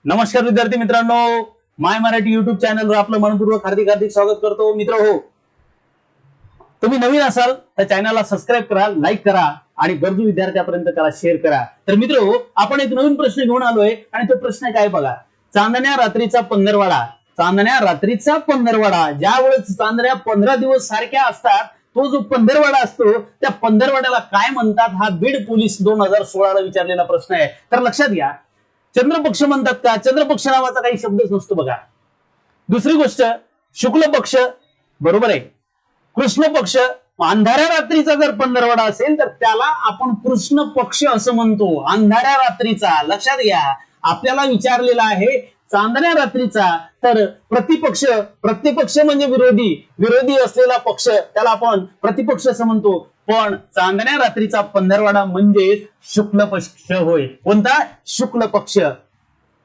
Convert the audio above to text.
नमस्कार विद्यार्थी मित्रांनो, माय मराठी युट्यूब चॅनलवर आपलं मनपूर्वक हार्दिक हार्दिक स्वागत करतो। मित्र हो, तुम्ही नवीन असाल तर चॅनलला सबस्क्राईब करा, लाईक करा आणि गरजू विद्यार्थ्यांपर्यंत करा, शेअर करा। तर मित्र हो, आपण एक नवीन प्रश्न घेऊन आलोय आणि तो प्रश्न काय बघा। चांदण्या रात्रीचा पंधरवाडा, चांदण्या रात्रीचा पंधरवाडा, ज्या वेळेस चांदण्या 15 दिवस सारख्या असतात, तो जो पंधरवाडा असतो त्या पंधरवाड्याला काय म्हणतात, हा बीड पोलीस 2016 ला विचारलेला प्रश्न आहे। तर लक्षात घ्या, चंद्रपक्ष म्हणतात का? चंद्रपक्ष नावाचा काही शब्दच नसतो बघा। दुसरी गोष्ट, शुक्ल पक्ष बरोबर आहे, कृष्ण पक्ष, अंधाऱ्या रात्रीचा जर पंधरवडा असेल तर त्याला आपण कृष्ण पक्ष असं म्हणतो, अंधाऱ्या रात्रीचा। लक्षात घ्या, आपल्याला विचारलेला आहे चांदण्या रात्रीचा, तर प्रतिपक्ष, प्रतिपक्ष म्हणजे विरोधी, विरोधी असलेला पक्ष त्याला आपण प्रतिपक्ष असं म्हणतो। पण चांदण्या रात्रीचा पंधरवाडा म्हणजे शुक्ल पक्ष होय। कोणता? शुक्ल पक्ष।